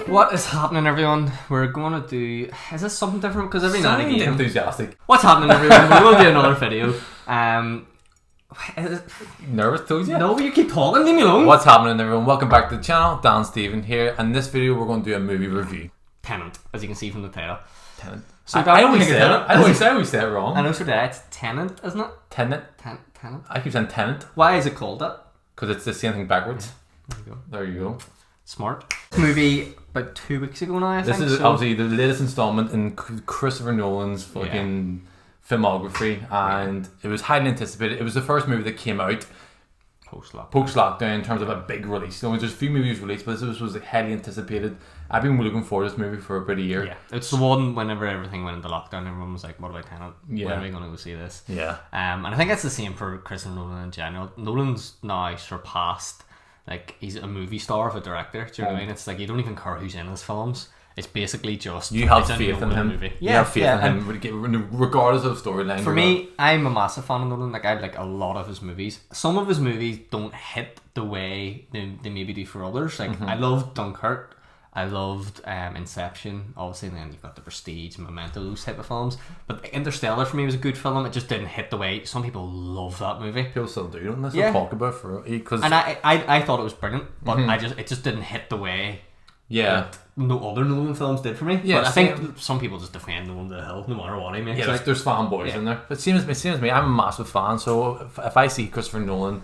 What is happening, everyone? We're going to do... Is this something different? Because every now and again... enthusiastic. What's happening, everyone? We're going to do another video. Nervous, told you? No, you keep talking, leave me alone. What's happening, everyone? Welcome back to the channel. Dan Stephen here. And in this video, we're going to do a movie review. Tenet, as you can see from the title. Tenet. So I always say it. I always say it wrong. I know, so did I. It's Tenet, isn't it? Tenet. Tenet. I keep saying Tenet. Why is it called that? Because it's the same thing backwards. Yeah. There you go. Smart. Movie about 2 weeks ago now, I think. This is obviously the latest installment in Christopher Nolan's fucking filmography, and it was highly anticipated. It was the first movie that came out post-lockdown in terms of a big release. So there's a few movies released, but this was like highly anticipated. I've been looking forward to this movie for about a year. Yeah, it's the one whenever everything went into lockdown, everyone was like, what about Tenet? Yeah. When are we going to go see this? Yeah. And I think it's the same for Christopher Nolan in general. Nolan's now surpassed, like, he's a movie star of a director. Do you know what I mean? It's like, you don't even care who's in his films. It's basically just... You have faith in him. Movie. You have faith in him, regardless of storyline. For me, I'm a massive fan of Nolan. Like, I like a lot of his movies. Some of his movies don't hit the way they maybe do for others. Like, I loved Dunkirk. I loved Inception. Obviously, then you've got The Prestige, Memento, those type of films. But Interstellar for me was a good film. It just didn't hit the way. Some people love that movie. People still do, don't they? Talk about it for... And I thought it was brilliant, but it just didn't hit the way... Yeah. No other Nolan films did for me. Yeah, but I think some people just defend Nolan to the hill, no matter what he makes. Yeah, there's fanboys in there. But same as me, I'm a massive fan. So if I see Christopher Nolan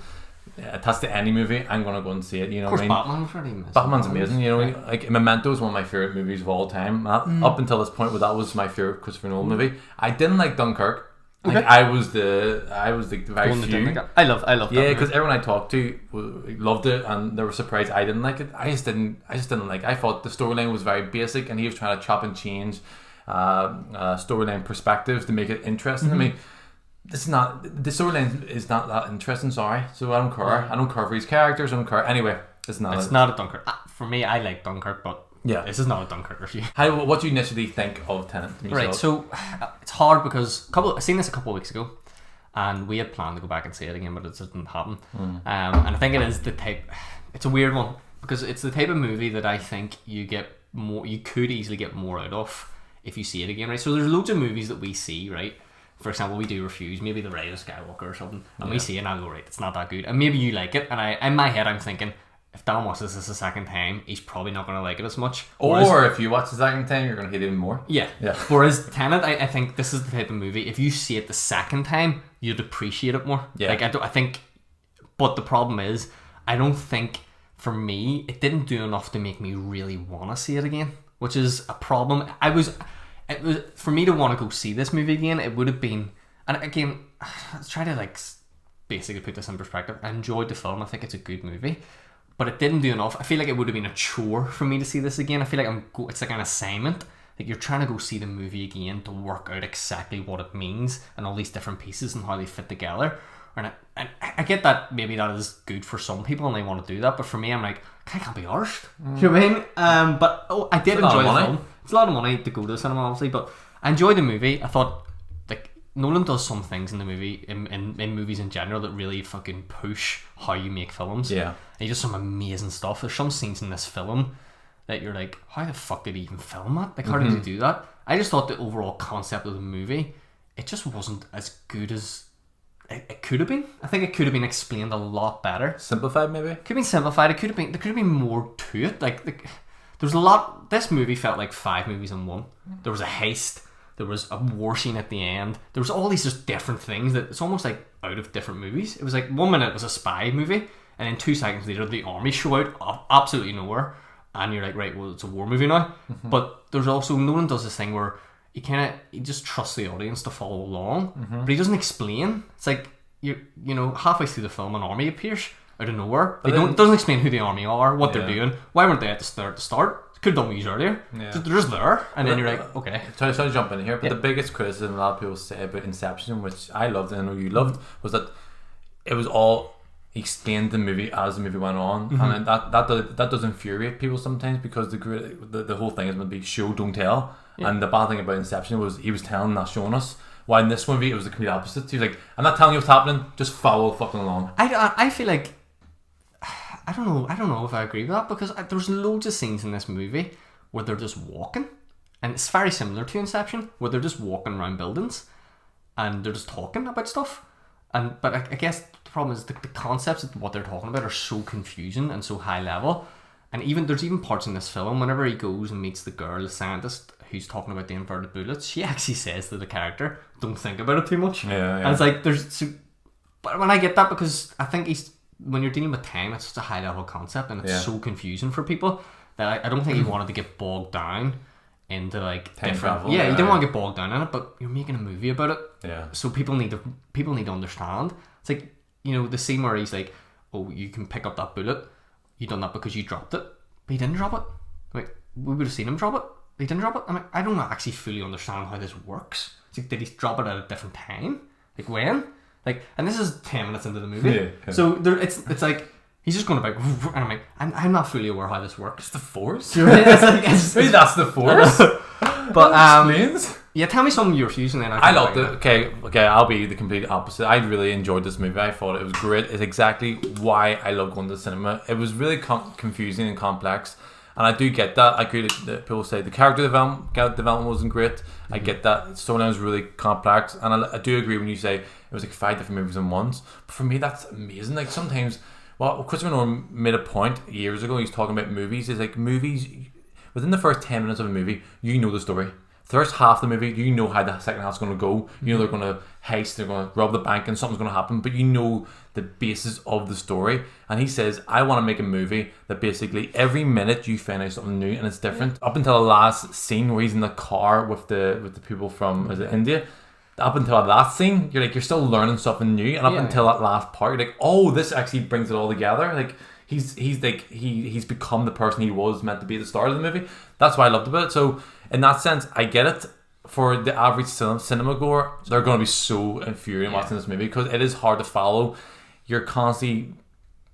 attached to any movie, I'm gonna go and see it. You know, of course, Batman's amazing. You know, like Memento is one of my favorite movies of all time. Up until this point, that was my favorite Christopher Nolan movie. I didn't like Dunkirk. Like, okay. I was the very few. I love that. Yeah, because everyone I talked to loved it, and they were surprised I didn't like it. I just didn't like it. I thought the storyline was very basic, and he was trying to chop and change storyline perspectives to make it interesting. I mean, the storyline is not that interesting. Sorry, so I don't care. I don't care for his characters. I don't care. Anyway, it's not a Dunkirk. For me, I like Dunkirk, but. Yeah, this is not a Dunkirk review. What do you initially think of Tenet? Right, so it's hard because I seen this a couple of weeks ago, and we had planned to go back and see it again, but it didn't happen. And I think it is the type. It's a weird one because it's the type of movie that I think you could easily get more out of if you see it again. Right, so there's loads of movies that we see. Right, for example, we do reviews, maybe The Rise of Skywalker or something, and we see it and I go, right, it's not that good, and maybe you like it, and in my head I'm thinking, if Dan watches this a second time, he's probably not going to like it as much. Or if you watch the second time, you're going to hate it even more. Yeah. Whereas Tenet, I think this is the type of movie, if you see it the second time, you'd appreciate it more. Yeah. Like, I think, but the problem is, I don't think, for me, it didn't do enough to make me really want to see it again, which is a problem. It was, for me to want to go see this movie again, it would have been, and again, let's try to basically put this in perspective. I enjoyed the film. I think it's a good movie. But it didn't do enough. I feel like it would have been a chore for me to see this again. I feel like it's like an assignment. Like, you're trying to go see the movie again to work out exactly what it means and all these different pieces and how they fit together. And I get that maybe that is good for some people and they want to do that. But for me, I'm like, I can't be arsed. Do you know what I mean? But I did enjoy the film. It's a lot of money to go to the cinema, obviously. But I enjoyed the movie. I thought, Nolan does some things in the movie, in movies in general, that really fucking push how you make films. Yeah. And he does some amazing stuff. There's some scenes in this film that you're like, how the fuck did he even film that? Like, how did he do that? I just thought the overall concept of the movie, it just wasn't as good as it could have been. I think it could have been explained a lot better. Simplified, maybe? It could have been simplified. There could have been more to it. There's a lot. This movie felt like 5 movies in one. There was a heist. There was a war scene at the end. There was all these just different things that it's almost like out of different movies. It was like 1 minute it was a spy movie, and then 2 seconds later the army show out of absolutely nowhere, and you're like, right, well, it's a war movie now. But there's also, Nolan does this thing where he just trusts the audience to follow along, but he doesn't explain. It's like you know halfway through the film an army appears out of nowhere. It doesn't explain who the army are, what they're doing, why weren't they at the start. Could have done these earlier. Yeah. They're just there, and then you're like, okay. Sorry to jump in here, but the biggest criticism a lot of people say about Inception, which I loved and I know you loved, was that it was all explained the movie as the movie went on, and that does infuriate people sometimes, because the whole thing is meant to be show don't tell, and the bad thing about Inception was he was telling, not showing us. Why in this movie it was the complete opposite. He was like, I'm not telling you what's happening, just follow fucking along. I feel like I don't know if I agree with that, because there's loads of scenes in this movie where they're just walking, and it's very similar to Inception, where they're just walking around buildings and they're just talking about stuff. But I guess the problem is the concepts of what they're talking about are so confusing and so high level. And there's even parts in this film whenever he goes and meets the girl, the scientist, who's talking about the inverted bullets, she actually says to the character, don't think about it too much. Yeah. And it's like, but when I get that, because I think when you're dealing with time, it's such a high level concept, and it's so confusing for people that I don't think he wanted to get bogged down into like time different travel. Yeah, you don't want to get bogged down in it, but you're making a movie about it. Yeah. So people need to understand. It's like, the scene where he's like, oh, you can pick up that bullet. You done that because you dropped it. But he didn't drop it. Like, we would have seen him drop it. He didn't drop it. I'm like, I don't actually fully understand how this works. It's like, did he drop it at a different time? Like, when? Like, and this is 10 minutes into the movie. Yeah. So it's like, he's just going about, and I'm like, I'm not fully aware how this works. It's the Force? Maybe that's the Force? But, explains. Yeah, tell me some of your views, and then I loved it. Okay, I'll be the complete opposite. I really enjoyed this movie. I thought it was great. It's exactly why I love going to the cinema. It was really confusing and complex, and I do get that. I agree that people say the character development wasn't great. I get that. Storyline was really complex, and I do agree when you say it was like 5 different movies in once. But for me, that's amazing. Like, sometimes, well, Christopher Nolan made a point years ago. He's talking about movies. It's like, movies, within the first 10 minutes of a movie, you know the story. The first half of the movie, you know how the second half's going to go. You know they're going to heist, they're going to rob the bank, and something's going to happen. But you know the basis of the story. And he says, I want to make a movie that basically every minute you find out something new and it's different. Up until the last scene where he's in the car with the people from India. Up until that scene, you're still learning something new. And up until that last part, you're like, oh, this actually brings it all together. Like, he's become the person he was meant to be at the start of the movie. That's why I loved about it. So in that sense, I get it. For the average cinema goer, they're going to be so infuriating watching this movie, because it is hard to follow. You're constantly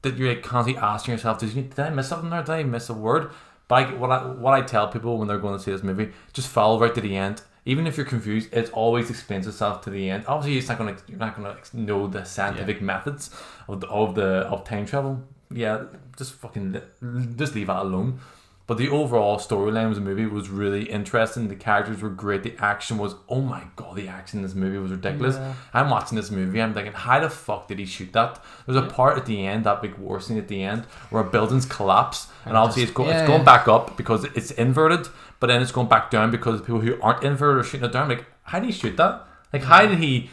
asking yourself, did I miss something there? Did I miss a word? But what I tell people when they're going to see this movie, just follow right to the end. Even if you're confused, it always explains itself to the end. Obviously, you're not going to know the scientific methods of time travel. Yeah, just leave that alone. But the overall storyline of the movie was really interesting. The characters were great. The action was, oh my god, the action in this movie was ridiculous. Yeah. I'm watching this movie, I'm thinking, how the fuck did he shoot that? There's a part at the end, that big war scene at the end, where buildings collapse, and obviously it's going back up because it's inverted, but then it's going back down because the people who aren't inverted are shooting it down. Like, how did he shoot that? Like, how did he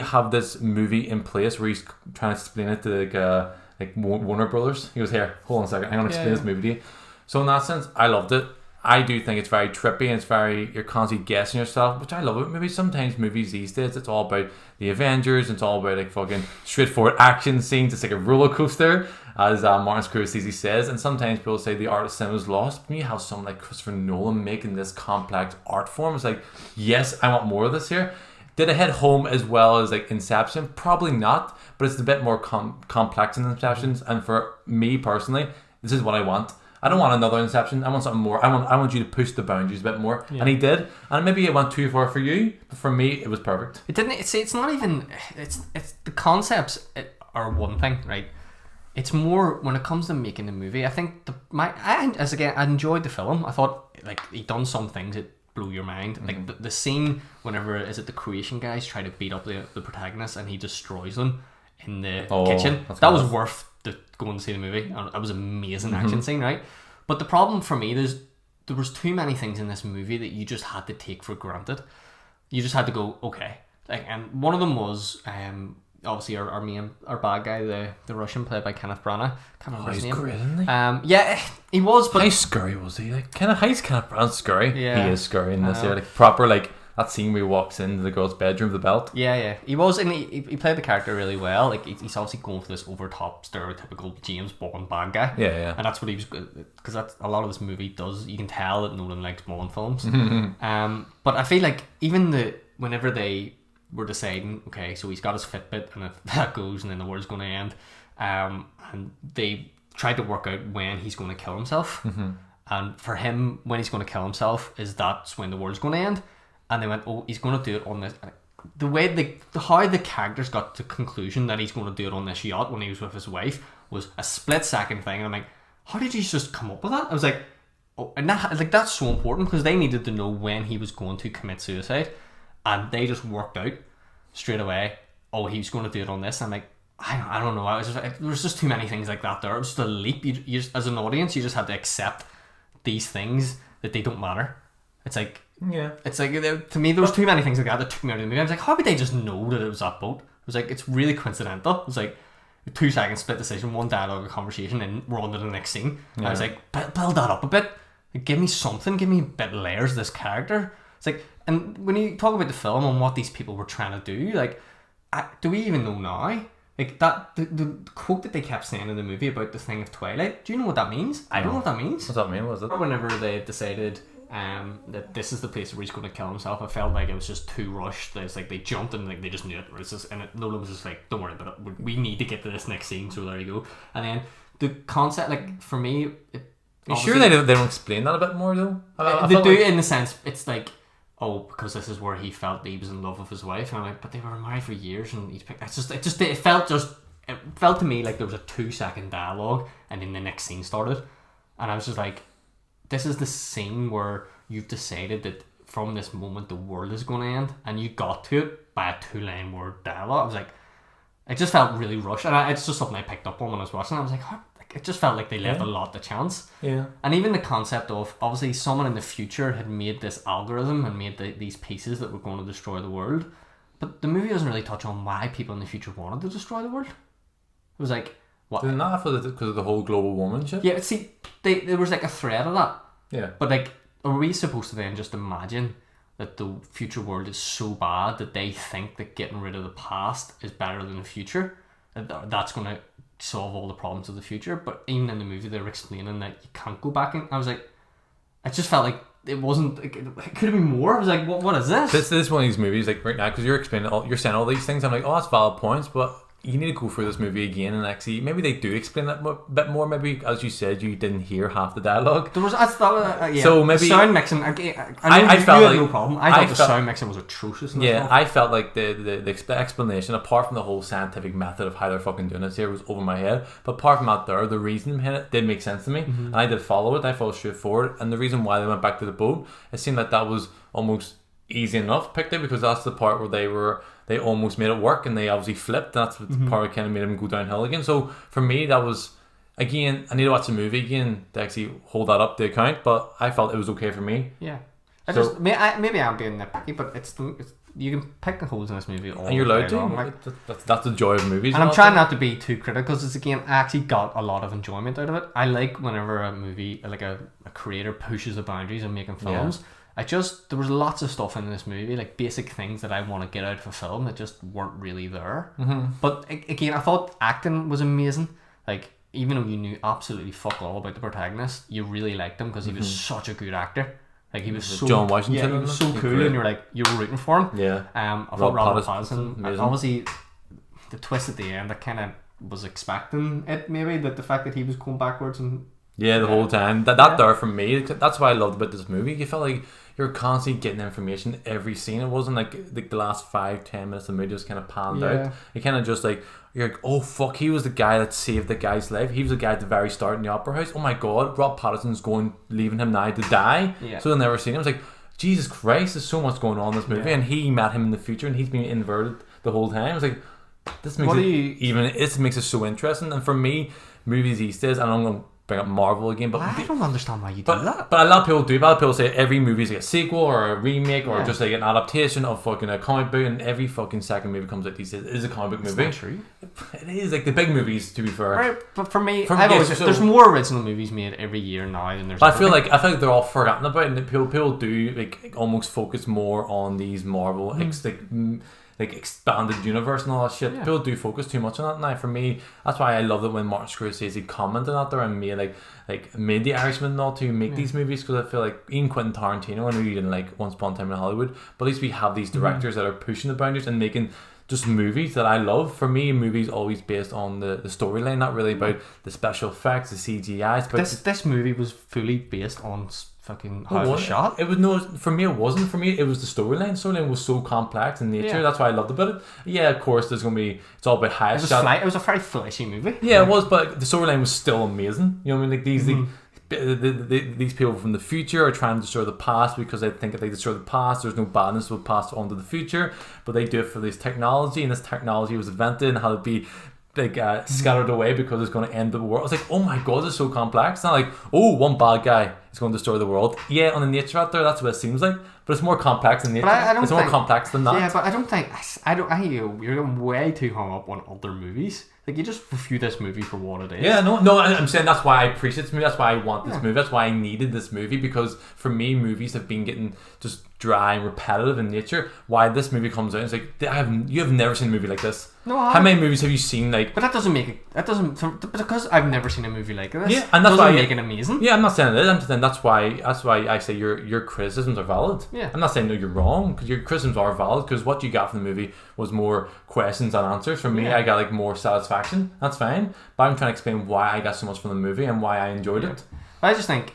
have this movie in place where he's trying to explain it to like Warner Brothers? He goes, here, hold on a second, I'm going to explain this movie to you. So in that sense, I loved it. I do think it's very trippy, and you're constantly guessing yourself, which I love it. Maybe sometimes movies these days, it's all about the Avengers, it's all about like fucking straightforward action scenes, it's like a roller coaster, as Martin Scorsese says, and sometimes people say the art of cinema is lost. When you have someone like Christopher Nolan making this complex art form, it's like, yes, I want more of this here. Did it hit home as well as like Inception? Probably not, but it's a bit more complex than Inception's, and for me personally, this is what I want. I don't want another Inception. I want something more. I want you to push the boundaries a bit more, and he did. And maybe it went too far for you, but for me, it was perfect. It didn't. It's not even. It's the concepts are one thing, right? It's more when it comes to making the movie. I think I enjoyed the film. I thought like he done some things that blew your mind. Mm-hmm. Like the scene whenever the Croatian guys try to beat up the protagonist and he destroys them in the kitchen. That was worth going to see the movie. That was an amazing action scene, right? But the problem for me is there was too many things in this movie that you just had to take for granted. You just had to go, okay. Like, and one of them was obviously our bad guy, the Russian, played by Kenneth Branagh. Can't remember his name. Great, isn't he? Yeah, he was. But how scary was he? Like, how's Kenneth Branagh scary? Yeah, he is scary in this. Like proper like. That scene where he walks into the girl's bedroom with the belt. Yeah. He was, and he played the character really well. Like, he's obviously going for this over-top, stereotypical James Bond bad guy. Yeah. And that's what he was, because that's a lot of this movie does. You can tell that Nolan likes Bond films. But I feel like even whenever they were deciding, okay, so he's got his Fitbit, and if that goes, and then the world's going to end, and they tried to work out when he's going to kill himself. And for him, when he's going to kill himself, that's when the world's going to end. and they went, oh, he's going to do it on this. The way how the characters got to conclusion that he's going to do it on this yacht when he was with his wife was a split second thing, and I'm like, how did you just come up with that? I was like, oh, and that's so important because they needed to know when he was going to commit suicide, and they just worked out straight away, oh, he's going to do it on this. I'm like, I don't know. There was just too many things like that there. It was just a leap. You just, as an audience, you just had to accept these things that they don't matter. It's like, to me, there was too many things like that took me out of the movie. I was like, how would they just know that it was that boat? It was like, it's really coincidental. It was like a 2 second split decision, one dialogue, a conversation, and we're on to the next scene. Yeah. I was like, build that up a bit. Like, give me something. Give me a bit of layers of this character. It's like, and when you talk about the film and what these people were trying to do, like, do we even know now? Like that, the quote that they kept saying in the movie about the thing of Twilight. Do you know what that means? I don't know what that means. What's that mean? Was it? Whenever they decided that this is the place where he's going to kill himself, I felt like it was just too rushed. It's like they jumped and like they just knew it. Nolan was just like, don't worry about it. We need to get to this next scene. So there you go. And then the concept, like for me, you sure they don't explain that a bit more though? They do, in the sense it's like, oh, because this is where he felt that he was in love with his wife, and I'm like, but they were married for years, and he's picked. It felt to me like there was a 2 second dialogue, and then the next scene started, and I was just like, this is the scene where you've decided that from this moment the world is going to end, and you got to it by a 2-line word dialogue. I was like, it just felt really rushed, and it's just something I picked up on when I was watching it. I was like, it just felt like they left a lot to chance. Yeah. And even the concept of, obviously, someone in the future had made this algorithm and made these pieces that were going to destroy the world. But the movie doesn't really touch on why people in the future wanted to destroy the world. It was like, what? Did not because of the whole global warming shit? Yeah, see, there was like a thread of that. Yeah. But like, are we supposed to then just imagine that the future world is so bad that they think that getting rid of the past is better than the future? That's going to solve all the problems of the future. But even in the movie they're explaining that you can't go back, and I was like, I just felt like it wasn't, it could have been more. I was like, what is this? This is one of these movies, like right now, because you're saying all these things, I'm like, oh, that's valid points, but you need to go through this movie again and actually maybe they do explain that a bit more. Maybe, as you said, you didn't hear half the dialogue. There was yeah. So maybe sound mixing. I felt like no problem. I thought the sound mixing was atrocious. Yeah, I felt like the explanation, apart from the whole scientific method of how they're fucking doing this here, was over my head. But apart from that, the reason behind it did make sense to me, and I did follow it. I followed straightforward, and the reason why they went back to the boat, it seemed like that was almost easy enough picked it, because that's the part where they almost made it work, and they obviously flipped. That's the part that kind of made them go downhill again. So for me, that was, again, I need to watch the movie again to actually hold that up to account, but I felt it was okay for me. Yeah. Maybe I'm being nitpicky, but it's you can pick the holes in this movie all, and you're allowed to. Like, that's the joy of movies. And I'm trying not to be too critical, because again, I actually got a lot of enjoyment out of it. I like whenever a movie, like a creator pushes the boundaries in making films. Yeah. There was lots of stuff in this movie, like basic things that I want to get out of a film that just weren't really there. But again, I thought acting was amazing. Like, even though you knew absolutely fuck all about the protagonist, you really liked him because he was such a good actor. Like, he was so John Washington. Yeah, he was so cool, and you were rooting for him. Yeah. I thought Robert Pattinson, obviously, the twist at the end, I kind of was expecting it. Maybe that the fact that he was going backwards and the whole time that there for me. That's what I loved about this movie. You felt like you're constantly getting information every scene. It wasn't like the last 5-10 minutes of the movie just kind of panned out. It kind of just like, you're like, oh fuck, he was the guy that saved the guy's life. He was the guy at the very start in the opera house. Oh my god, Rob Pattinson's leaving him now to die. So they'll never see him. It's like, Jesus Christ, there's so much going on in this movie, and he met him in the future, and he's been inverted the whole time. It's like, this makes it so interesting. And for me, movies these days, and I'm going to bring up Marvel again, but I don't understand why you do that. But a lot of people do. A lot of people say every movie is like a sequel or a remake or just like an adaptation of fucking a comic book, and every fucking second movie comes out these days is a comic book movie. That's not true. It is, like the big movies, to be fair. Right, but for me, there's more original movies made every year now than there's. But I feel like they're all forgotten about, and people do like almost focus more on these Marvel like expanded universe and all that shit. People do focus too much on that now. For me, that's why I love it when Martin Scorsese commented on there and made the Irishman and all to make these movies, because I feel like even Quentin Tarantino, I know you didn't like Once Upon a Time in Hollywood, but at least we have these directors that are pushing the boundaries and making just movies that I love. For me, movies always based on the storyline, not really about the special effects, the CGI. But this movie was fully based on fucking how it was shot. It was no, for me it wasn't. For me it was the storyline. The storyline was so complex in nature. That's what I loved about it. Yeah, of course there's gonna be, it's all about high shot. It was a very fleshy movie. Yeah, it was, but the storyline was still amazing. You know what I mean? Like these people from the future are trying to destroy the past because they think if they destroy the past, there's no badness will pass on to the future. But they do it for this technology, and this technology was invented and how to be like scattered away because it's going to end the world. I was like, oh my god, it's so complex. It's not like, oh, one bad guy is going to destroy the world. Yeah, on the nature out there, that's what it seems like. But it's more complex than nature. It's more complex than that. Yeah, but I don't think you're getting way too hung up on other movies. Like, you just review this movie for what it is. Yeah, no, I'm saying that's why I appreciate this movie. That's why I want this movie. That's why I needed this movie, because for me, movies have been getting just dry and repetitive in nature. Why this movie comes out, it's like, you have never seen a movie like this. No, I haven't. How many movies have you seen? Like, but that doesn't make it. Because I've never seen a movie like this. Yeah, and that's why make it amazing. Yeah, I'm not saying it is. I'm just saying that's why I say your criticisms are valid. Yeah, I'm not saying no, you're wrong, because your criticisms are valid. Because what you got from the movie was more questions than answers. For me, I got like more satisfaction. That's fine. But I'm trying to explain why I got so much from the movie and why I enjoyed it. I just think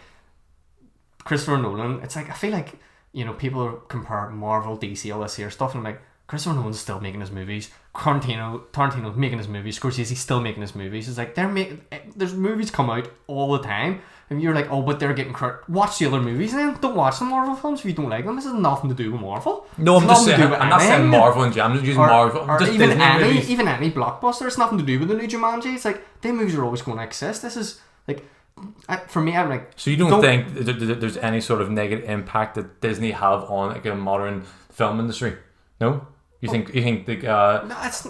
Christopher Nolan. It's like, I feel like, you know, people compare Marvel, DC, all this here stuff, and I'm like, Christopher Nolan's still making his movies. Tarantino's making his movies. Scorsese's still making his movies. It's like there's movies come out all the time, and you're like, oh, but they're getting watch the other movies then. Don't watch the Marvel films if you don't like them. This has nothing to do with Marvel. No, I'm just saying. I'm not saying Marvel and I'm just using Marvel. Or just even Disney any blockbuster. It's nothing to do with the new Jumanji. It's like, them movies are always going to exist. This is like, for me, I'm like. So you don't think there's any sort of negative impact that Disney have on like a modern film industry? No. You think like no, it's.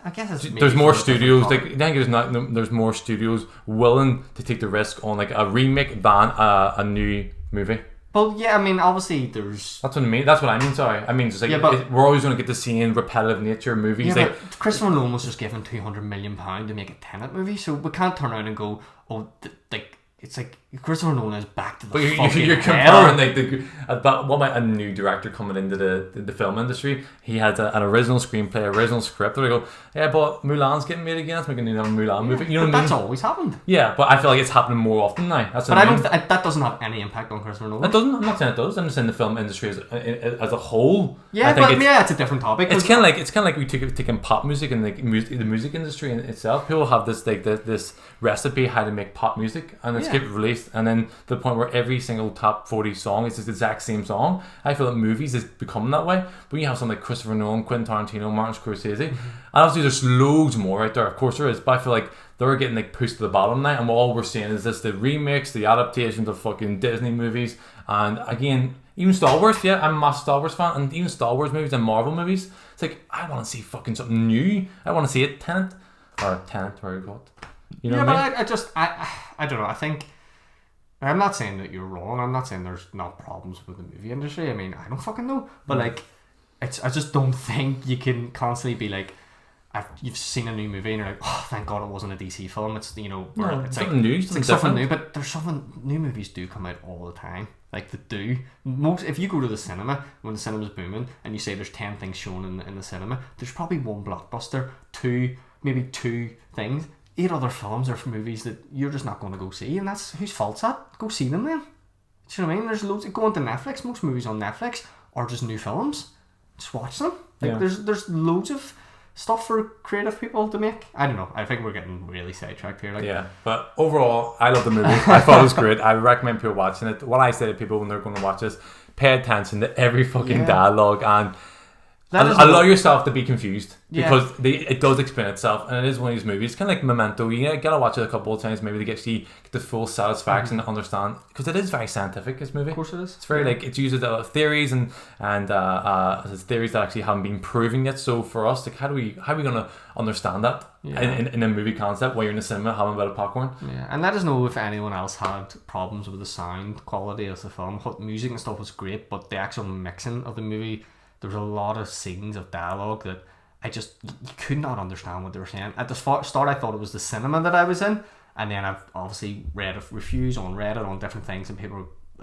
I guess it's there's more studios. Like, I think there's more studios willing to take the risk on like a remake than a new movie. Well, yeah, I mean, obviously there's. That's what I mean. That's what I mean. Sorry, I mean just like we're always going to get to seeing repetitive nature movies. Yeah, like, but Christopher Nolan was just given £200 million to make a Tenet movie, so we can't turn around and go, oh, like. It's like Christopher Nolan is back to the fucking you're comparing like what about a new director coming into the film industry? He had an original screenplay, original script. They go, yeah, but Mulan's getting made again. Let's make a new Mulan movie. You know what I mean? That's always happened. Yeah, but I feel like it's happening more often now. That's but I don't. That doesn't have any impact on Christopher Nolan. It doesn't. I'm not saying it does. I'm just saying the film industry as a whole. Yeah, I think it's a different topic. It's kind of like we taking pop music and like the music industry in itself. People have this like this recipe how to make pop music, and it's get released, and then to the point where every single top 40 song is the exact same song. I feel that movies is becoming that way. But when you have something like Christopher Nolan, Quentin Tarantino, Martin Scorsese, and obviously there's loads more out there. Of course there is, but I feel like they're getting like pushed to the bottom now, and all we're seeing is the remakes, the adaptations of fucking Disney movies, and again, even Star Wars. Yeah, I'm a massive Star Wars fan, and even Star Wars movies and Marvel movies. It's like, I want to see fucking something new. I want to see it. Tenet, where you got. You know what I mean? I don't know. I think. I'm not saying that you're wrong. I'm not saying there's not problems with the movie industry. I mean, I don't fucking know. But like, I just don't think you can constantly be like, you've seen a new movie and you're like, oh, thank God it wasn't a DC film. It's, you know, it's like something new, it's like something new. But there's new movies do come out all the time. Like, they do. If you go to the cinema when the cinema's booming and you say there's 10 things shown in the cinema, there's probably one blockbuster, maybe two things. 8 other films or movies that you're just not going to go see, and that's whose fault's that? Go see them then. Do you know what I mean? There's loads. Go onto Netflix. Most movies on Netflix are just new films. Just watch them. Like, there's loads of stuff for creative people to make. I don't know. I think we're getting really sidetracked here. Like, yeah, but overall, I love the movie. I thought it was great. I recommend people watching it. What I say to people when they're going to watch this: pay attention to every fucking dialogue and. Allow yourself to be confused, because it does explain itself, and it is one of these movies. It's kind of like Memento. You gotta watch it a couple of times maybe to get the full satisfaction to understand, because it is very scientific. This movie, of course, it is. It's very like it uses theories and theories that actually haven't been proven yet. So for us, like, how are we gonna understand that in a movie concept while you're in the cinema having a bit of popcorn? Yeah, and let us know if anyone else had problems with the sound quality of the film. Music and stuff was great, but the actual mixing of the movie. There was a lot of scenes of dialogue that you could not understand what they were saying. At the start, I thought it was the cinema that I was in, and then I've obviously read reviews on Reddit on different things, and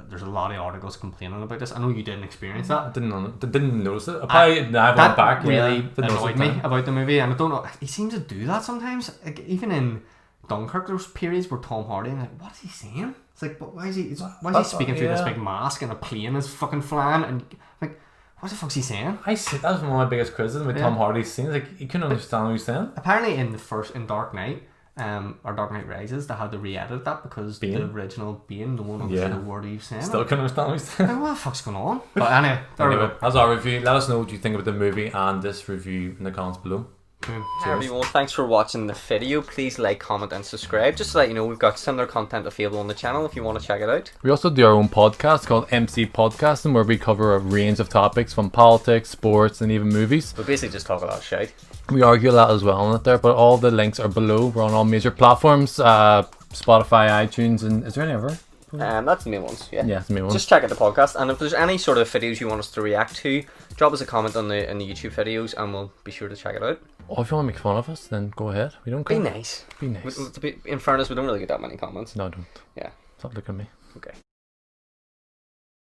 there's a lot of articles complaining about this. I know you didn't experience that. I didn't notice it. I went back. Really annoyed me about the movie, and I don't know. He seems to do that sometimes. Like, even in Dunkirk, there was periods where Tom Hardy, and like, what is he saying? It's like, but why is he speaking through this big mask and a plane is fucking flying, and like, what the fuck's he saying? That was one of my biggest criticisms with Tom Hardy's scenes. Like, you couldn't understand what he was saying. Apparently, in Dark Knight, or Dark Knight Rises, they had to re-edit that because the original Bane, no one understood a word he was saying. Still couldn't understand what he was saying. Like, what the fuck's going on? But anyway, that's our review. Let us know what you think about the movie and this review in the comments below. Hey everyone, thanks for watching the video. Please like, comment and subscribe. Just to let you know, we've got similar content available on the channel if you want to check it out. We also do our own podcast called MCPodcasting, where we cover a range of topics from politics, sports and even movies. We basically just talk a lot of shit. We argue a lot as well on it there, but all the links are below. We're on all major platforms, Spotify, iTunes, and is there any other? That's the main ones, yeah. Yeah, it's the main ones. Just check out the podcast, and if there's any sort of videos you want us to react to, drop us a comment on the YouTube videos, and we'll be sure to check it out. Or if you want to make fun of us, then go ahead. We don't care. Be nice. Be nice. In fairness, we don't really get that many comments. No, don't. Yeah. Stop looking at me. Okay.